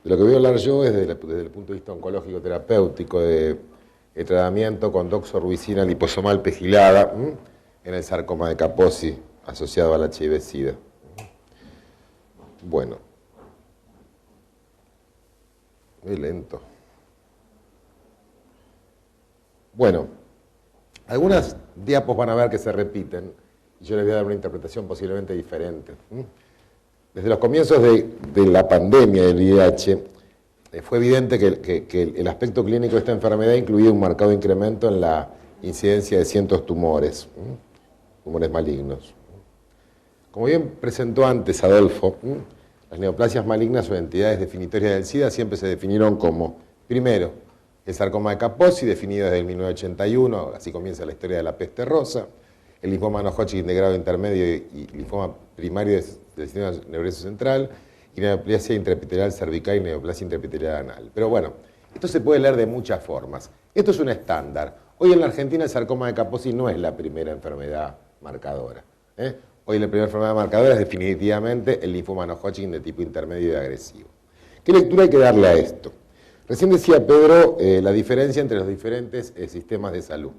De lo que voy a hablar yo es desde el punto de vista oncológico terapéutico de el tratamiento con doxorubicina liposomal pegilada en el sarcoma de Kaposi asociado al HIV-Sida. Bueno, muy lento. Bueno, algunas diapos van a ver que se repiten y yo les voy a dar una interpretación posiblemente diferente. Desde los comienzos de la pandemia del VIH, fue evidente que el aspecto clínico de esta enfermedad incluía un marcado incremento en la incidencia de cientos tumores malignos. Como bien presentó antes Adolfo, las neoplasias malignas o entidades definitorias del SIDA siempre se definieron como, primero, el sarcoma de Kaposi, definido desde el 1981, así comienza la historia de la peste rosa, el linfoma no-Hodgkin de grado intermedio y linfoma primario del sistema nervioso central, y neoplasia intraepitelial cervical y neoplasia intraepitelial anal. Pero bueno, esto se puede leer de muchas formas. Esto es un estándar. Hoy en la Argentina el sarcoma de Kaposi no es la primera enfermedad marcadora. Hoy la primera enfermedad marcadora es definitivamente el linfoma no-Hodgkin de tipo intermedio y agresivo. ¿Qué lectura hay que darle a esto? Recién decía Pedro la diferencia entre los diferentes sistemas de salud.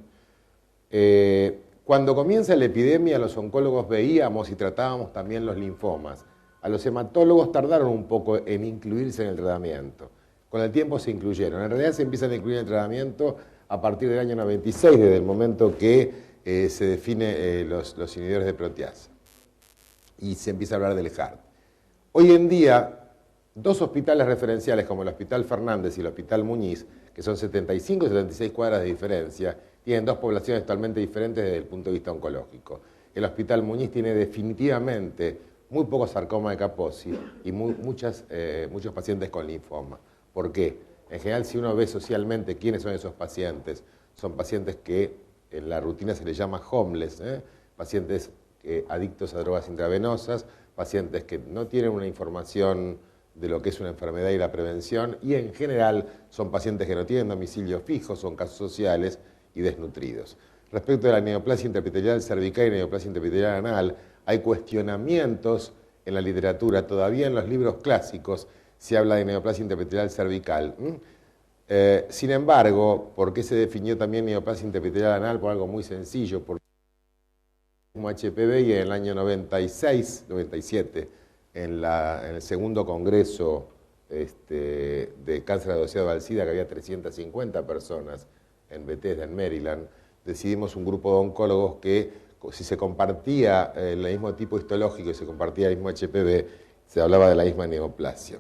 Cuando comienza la epidemia, los oncólogos veíamos y tratábamos también los linfomas. A los hematólogos tardaron un poco en incluirse en el tratamiento. Con el tiempo se incluyeron. En realidad se empiezan a incluir en el tratamiento a partir del año 96, desde el momento que se define los inhibidores de proteasa. Y se empieza a hablar del HART. Hoy en día, dos hospitales referenciales como el Hospital Fernández y el Hospital Muñiz, que son 75 y 76 cuadras de diferencia, tienen dos poblaciones totalmente diferentes desde el punto de vista oncológico. El Hospital Muñiz tiene definitivamente muy poco sarcoma de Kaposi y muchos pacientes con linfoma. ¿Por qué? En general, si uno ve socialmente quiénes son esos pacientes, son pacientes que en la rutina se les llama homeless, pacientes adictos a drogas intravenosas, pacientes que no tienen una información de lo que es una enfermedad y la prevención, y en general son pacientes que no tienen domicilio fijo, son casos sociales y desnutridos. Respecto a la neoplasia intraepitelial cervical y neoplasia intraepitelial anal, hay cuestionamientos en la literatura, todavía en los libros clásicos se habla de neoplasia intraepitelial cervical. Sin embargo, ¿por qué se definió también neoplasia intraepitelial anal? Por algo muy sencillo, porque como HPV y en el año 96, 97, en el segundo congreso de cáncer asociado al SIDA, que había 350 personas en Bethesda, en Maryland, decidimos un grupo de oncólogos que si se compartía el mismo tipo histológico y se compartía el mismo HPV, se hablaba de la misma neoplasia.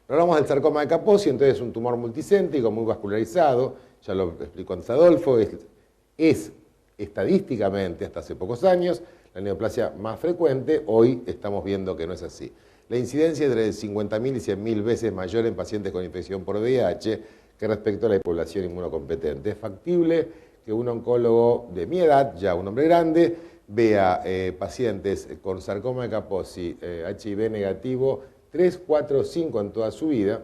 Hablamos del sarcoma de Kaposi, entonces es un tumor multicéntrico, muy vascularizado, ya lo explicó antes Adolfo, es estadísticamente, hasta hace pocos años, la neoplasia más frecuente. Hoy estamos viendo que no es así. La incidencia es de 50.000 y 100.000 veces mayor en pacientes con infección por VIH que respecto a la población inmunocompetente. Es factible que un oncólogo de mi edad, ya un hombre grande, vea pacientes con sarcoma de Kaposi, HIV negativo, 3, 4, 5 en toda su vida,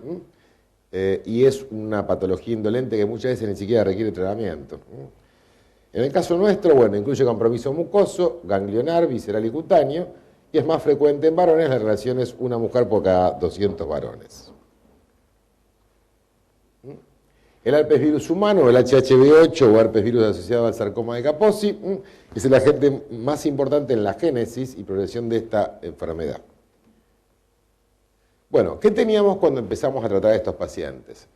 y es una patología indolente que muchas veces ni siquiera requiere tratamiento. En el caso nuestro, bueno, incluye compromiso mucoso, ganglionar, visceral y cutáneo, y es más frecuente en varones, la relación es una mujer por cada 200 varones. El herpes virus humano, o el HHV8 o herpes virus asociado al sarcoma de Kaposi, es el agente más importante en la génesis y progresión de esta enfermedad. Bueno, ¿qué teníamos cuando empezamos a tratar a estos pacientes?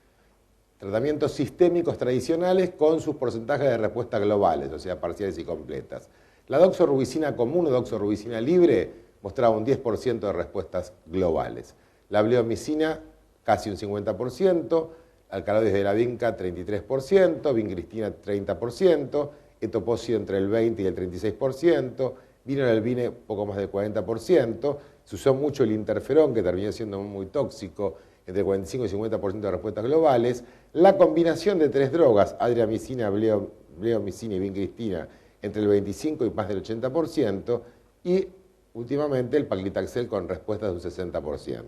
Tratamientos sistémicos tradicionales con sus porcentajes de respuesta globales, o sea, parciales y completas. La doxorubicina común o doxorubicina libre mostraba un 10% de respuestas globales. La bleomicina casi un 50%, alcaloides de la vinca 33%, vincristina 30%, etoposio entre el 20 y el 36%, vinorelbine poco más del 40%, se usó mucho el interferón, que terminó siendo muy tóxico, entre 45 y 50% de respuestas globales. La combinación de tres drogas, adriamicina, bleomicina y vincristina, entre el 25 y más del 80%, y últimamente el paclitaxel con respuestas de un 60%.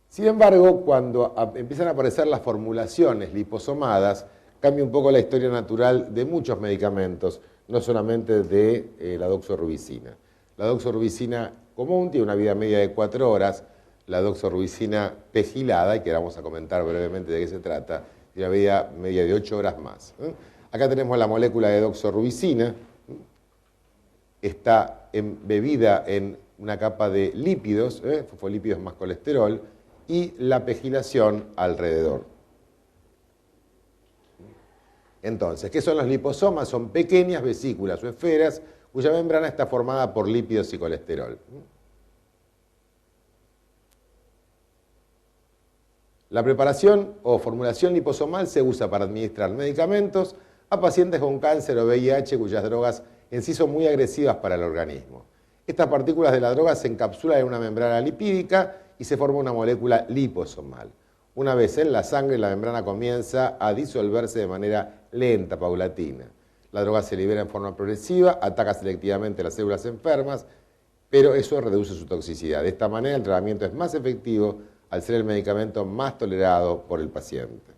Sin embargo, cuando empiezan a aparecer las formulaciones liposomadas, cambia un poco la historia natural de muchos medicamentos, no solamente de la doxorubicina. La doxorubicina común, tiene una vida media de 4 horas. La doxorubicina pegilada, y que vamos a comentar brevemente de qué se trata, tiene una vida media de 8 horas más. Acá tenemos la molécula de doxorubicina, está embebida en una capa de lípidos, fosfolípidos más colesterol, y la pegilación alrededor. Entonces, ¿qué son los liposomas? Son pequeñas vesículas o esferas cuya membrana está formada por lípidos y colesterol. La preparación o formulación liposomal se usa para administrar medicamentos a pacientes con cáncer o VIH cuyas drogas en sí son muy agresivas para el organismo. Estas partículas de la droga se encapsulan en una membrana lipídica y se forma una molécula liposomal. Una vez en la sangre, la membrana comienza a disolverse de manera lenta, paulatina. La droga se libera en forma progresiva, ataca selectivamente las células enfermas, pero eso reduce su toxicidad. De esta manera, el tratamiento es más efectivo al ser el medicamento más tolerado por el paciente.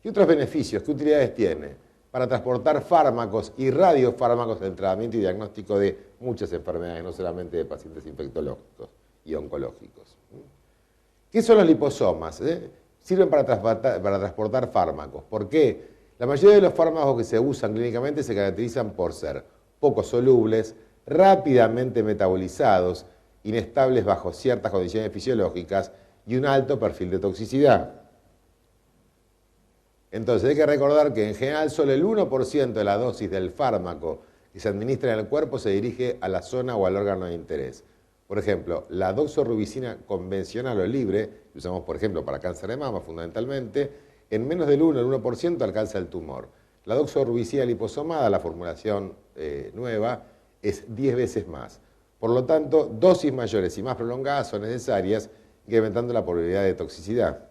¿Qué otros beneficios, qué utilidades tiene? Para transportar fármacos y radiofármacos en el tratamiento y diagnóstico de muchas enfermedades, no solamente de pacientes infectológicos y oncológicos. ¿Qué son los liposomas? Sirven para transportar fármacos. ¿Por qué? La mayoría de los fármacos que se usan clínicamente se caracterizan por ser poco solubles, rápidamente metabolizados, inestables bajo ciertas condiciones fisiológicas y un alto perfil de toxicidad. Entonces hay que recordar que en general solo el 1% de la dosis del fármaco que se administra en el cuerpo se dirige a la zona o al órgano de interés. Por ejemplo, la doxorubicina convencional o libre, que usamos por ejemplo para cáncer de mama fundamentalmente, en menos del 1% alcanza el tumor. La doxorubicina liposomada, la formulación nueva, es 10 veces más. Por lo tanto, dosis mayores y más prolongadas son necesarias, incrementando la probabilidad de toxicidad.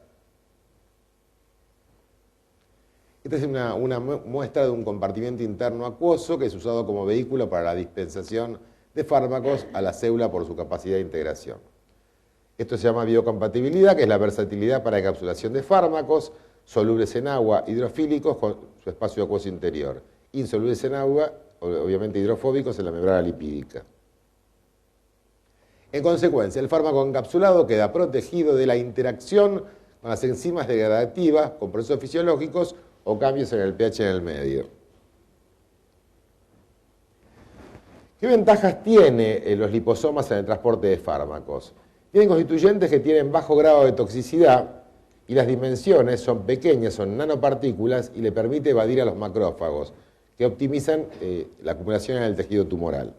Esta es una muestra de un compartimiento interno acuoso que es usado como vehículo para la dispensación de fármacos a la célula por su capacidad de integración. Esto se llama biocompatibilidad, que es la versatilidad para encapsulación de fármacos, solubles en agua, hidrofílicos con su espacio acuoso interior, insolubles en agua, obviamente hidrofóbicos en la membrana lipídica. En consecuencia, el fármaco encapsulado queda protegido de la interacción con las enzimas degradativas, con procesos fisiológicos o cambios en el pH en el medio. ¿Qué ventajas tiene los liposomas en el transporte de fármacos? Tienen constituyentes que tienen bajo grado de toxicidad y las dimensiones son pequeñas, son nanopartículas y le permite evadir a los macrófagos, que optimizan la acumulación en el tejido tumoral.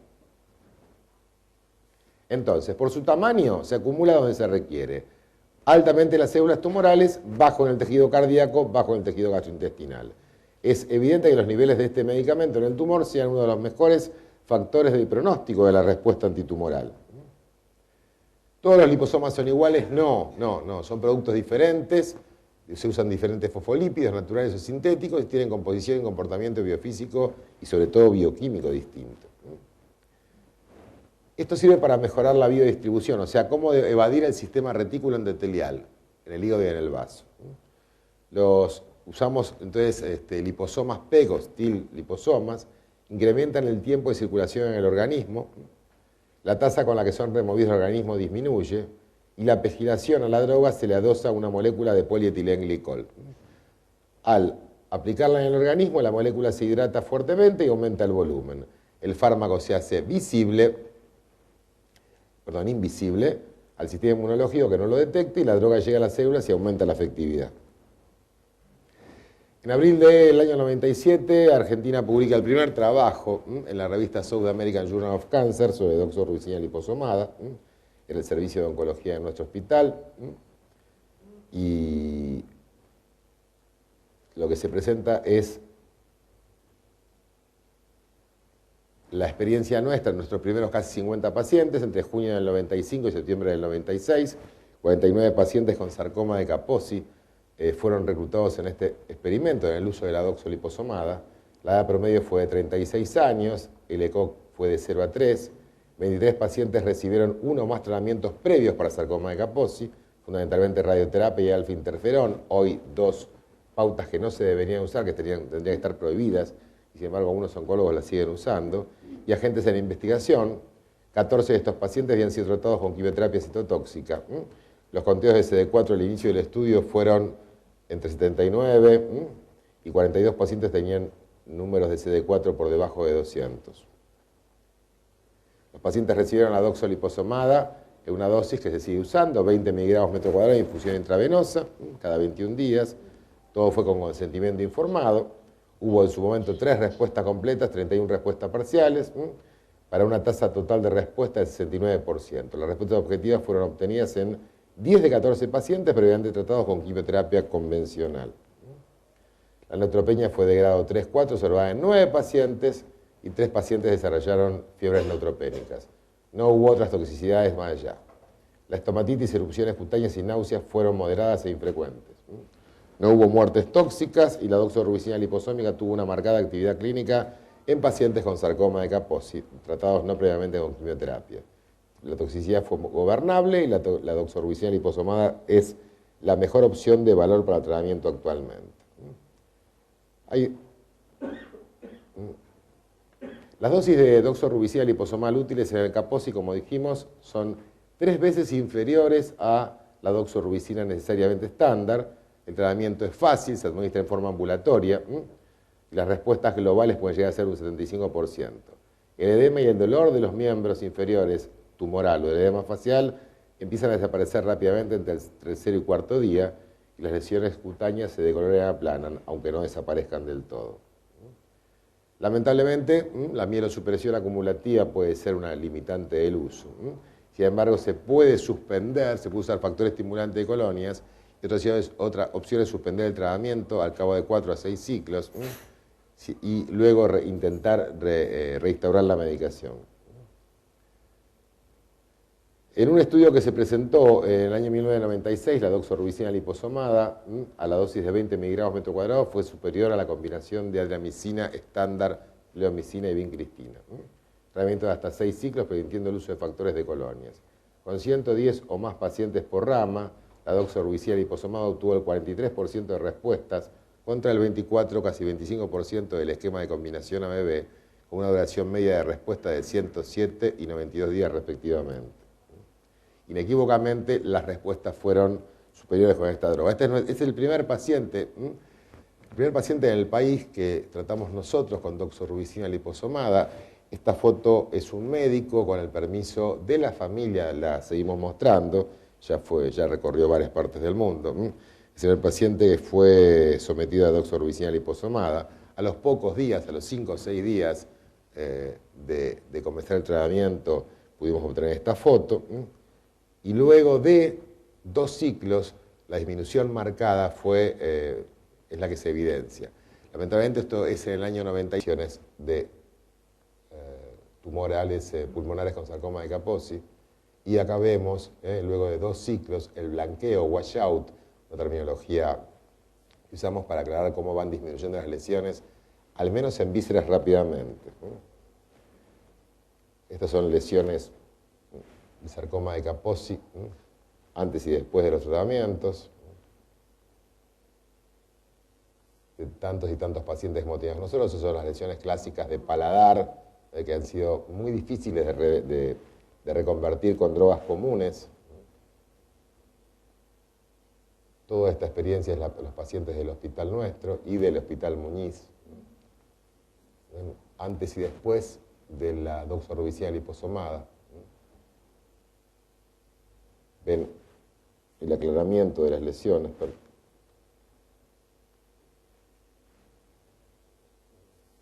Entonces, por su tamaño, se acumula donde se requiere. Altamente en las células tumorales, bajo en el tejido cardíaco, bajo en el tejido gastrointestinal. Es evidente que los niveles de este medicamento en el tumor sean uno de los mejores factores de pronóstico de la respuesta antitumoral. ¿Todos los liposomas son iguales? No, son productos diferentes, se usan diferentes fosfolípidos naturales o sintéticos y tienen composición y comportamiento biofísico y sobre todo bioquímico distinto. Esto sirve para mejorar la biodistribución, o sea, cómo evadir el sistema retículo endotelial en el hígado y en el vaso. Usamos entonces liposomas PEG o STIL liposomas, incrementan el tiempo de circulación en el organismo, la tasa con la que son removidos del organismo disminuye y la pegilación a la droga se le adosa una molécula de polietilenglicol. Al aplicarla en el organismo, la molécula se hidrata fuertemente y aumenta el volumen. El fármaco se hace invisible al sistema inmunológico que no lo detecta y la droga llega a las células y aumenta la efectividad. En abril del año 97, Argentina publica el primer trabajo en la revista South American Journal of Cancer sobre doxorubicina liposomada en el servicio de oncología de nuestro hospital. Y lo que se presenta es la experiencia nuestra, nuestros primeros casi 50 pacientes, entre junio del 95 y septiembre del 96, 49 pacientes con sarcoma de Kaposi fueron reclutados en este experimento, en el uso de la doxoliposomada. La edad promedio fue de 36 años, el ECOG fue de 0 a 3, 23 pacientes recibieron uno o más tratamientos previos para sarcoma de Kaposi, fundamentalmente radioterapia y alfa-interferón, hoy 2 pautas que no se deberían usar, que tendrían que estar prohibidas, y sin embargo algunos oncólogos las siguen usando, y agentes en investigación, 14 de estos pacientes habían sido tratados con quimioterapia citotóxica. Los conteos de CD4 al inicio del estudio fueron entre 79 y 42 pacientes tenían números de CD4 por debajo de 200. Los pacientes recibieron la doxoliposomada en una dosis que se sigue usando, 20 miligramos metro cuadrado de infusión intravenosa, cada 21 días. Todo fue con consentimiento informado. Hubo en su momento 3 respuestas completas, 31 respuestas parciales, para una tasa total de respuesta del 69%. Las respuestas objetivas fueron obtenidas en 10 de 14 pacientes previamente tratados con quimioterapia convencional. La neutropenia fue de grado 3-4, observada en 9 pacientes, y 3 pacientes desarrollaron fiebres neutropénicas. No hubo otras toxicidades más allá. La estomatitis, erupciones cutáneas y náuseas fueron moderadas e infrecuentes. No hubo muertes tóxicas y la doxorubicina liposómica tuvo una marcada actividad clínica en pacientes con sarcoma de Kaposi, tratados no previamente con quimioterapia. La toxicidad fue gobernable y la doxorubicina liposomada es la mejor opción de valor para el tratamiento actualmente. Las dosis de doxorubicina liposomal útiles en el Kaposi, como dijimos, son 3 veces inferiores a la doxorubicina necesariamente estándar. El tratamiento es fácil, se administra en forma ambulatoria. Y las respuestas globales pueden llegar a ser un 75%. El edema y el dolor de los miembros inferiores, tumoral o el edema facial, empiezan a desaparecer rápidamente entre el tercero y cuarto día, y las lesiones cutáneas se decolorean y aplanan, aunque no desaparezcan del todo. Lamentablemente, la mielosupresión acumulativa puede ser una limitante del uso. Sin embargo, se puede suspender, se puede usar factor estimulante de colonias, y otra opción es suspender el tratamiento al cabo de 4 a 6 ciclos y luego intentar reinstaurar la medicación. En un estudio que se presentó en el año 1996, la doxorubicina liposomada a la dosis de 20 miligramos metro cuadrado fue superior a la combinación de adriamicina estándar, leomicina y vincristina. Tratamiento de hasta 6 ciclos, permitiendo el uso de factores de colonias. Con 110 o más pacientes por rama, la doxorubicina liposomada obtuvo el 43% de respuestas contra el 24, casi 25% del esquema de combinación ABB, con una duración media de respuesta de 107 y 92 días respectivamente. Inequívocamente, las respuestas fueron superiores con esta droga. Este es el primer paciente en el país que tratamos nosotros con doxorubicina liposomada. Esta foto es un médico con el permiso de la familia, la seguimos mostrando, ya recorrió varias partes del mundo. Es el paciente que fue sometido a doxorubicina liposomada. A los pocos días, a los 5 o 6 días de comenzar el tratamiento, pudimos obtener esta foto. Y luego de 2 ciclos, la disminución marcada es la que se evidencia. Lamentablemente esto es en el año 90 de tumorales pulmonares con sarcoma de Kaposi. Y acá vemos, luego de 2 ciclos, el blanqueo, washout, una terminología que usamos para aclarar cómo van disminuyendo las lesiones, al menos en vísceras rápidamente. Estas son lesiones el sarcoma de Kaposi, antes y después de los tratamientos, de tantos y tantos pacientes que hemos tenido nosotros. Esas son las lesiones clásicas de paladar, que han sido muy difíciles de reconvertir con drogas comunes. Toda esta experiencia es los pacientes del hospital nuestro y del hospital Muñiz, antes y después de la doxorubicina liposomada. Ven el aclaramiento de las lesiones.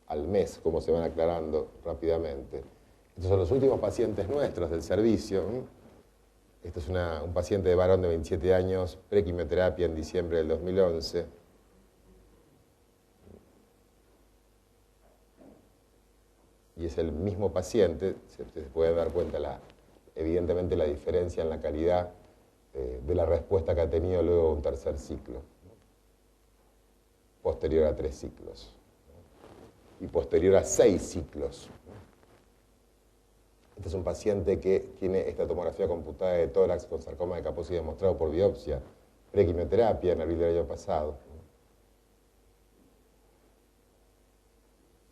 Al mes, cómo se van aclarando rápidamente. Estos son los últimos pacientes nuestros del servicio. Este es un paciente de varón de 27 años, prequimioterapia en diciembre del 2011. Y es el mismo paciente, se puede dar cuenta evidentemente la diferencia en la calidad de la respuesta que ha tenido luego de un tercer ciclo, posterior a 3 ciclos y posterior a 6 ciclos. Este es un paciente que tiene esta tomografía computada de tórax con sarcoma de Kaposi demostrado por biopsia, prequimioterapia en abril del año pasado.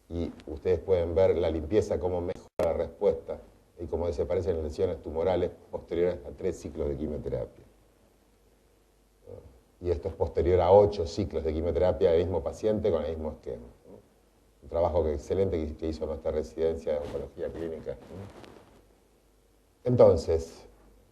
Y ustedes pueden ver la limpieza, cómo mejora la respuesta y cómo desaparecen lesiones tumorales posteriores a 3 ciclos de quimioterapia. Y esto es posterior a 8 ciclos de quimioterapia del mismo paciente con el mismo esquema. Un trabajo excelente que hizo nuestra residencia de oncología clínica. Entonces,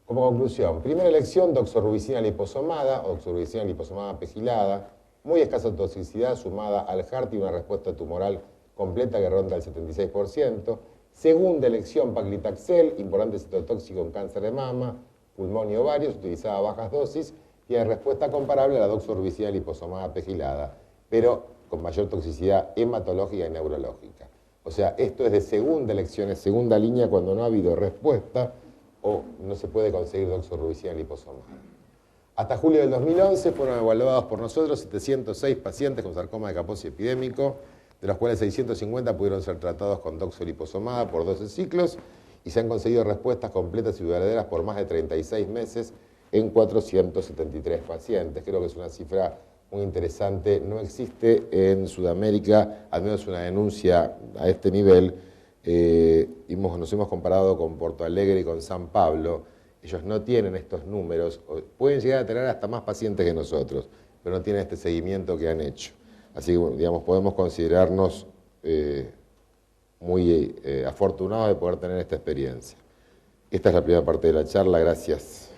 como conclusión, primera elección, doxorubicina liposomada o doxorubicina liposomada pegilada, muy escasa toxicidad sumada al HART y una respuesta tumoral completa que ronda el 76%. Segunda elección, paclitaxel, importante citotóxico en cáncer de mama, pulmón y ovarios, utilizada a bajas dosis, y hay respuesta comparable a la doxorubicina liposomada pegilada, pero con mayor toxicidad hematológica y neurológica. O sea, esto es de segunda elección, es segunda línea cuando no ha habido respuesta o no se puede conseguir doxorubicina liposomada. Hasta julio del 2011 fueron evaluados por nosotros 706 pacientes con sarcoma de Kaposi epidémico, de los cuales 650 pudieron ser tratados con doxoliposomada por 12 ciclos y se han conseguido respuestas completas y duraderas por más de 36 meses en 473 pacientes. Creo que es una cifra muy interesante. No existe en Sudamérica, al menos una denuncia a este nivel. Nos hemos comparado con Porto Alegre y con San Pablo. Ellos no tienen estos números, pueden llegar a tener hasta más pacientes que nosotros, pero no tienen este seguimiento que han hecho. Así que, digamos, podemos considerarnos muy afortunados de poder tener esta experiencia. Esta es la primera parte de la charla. Gracias.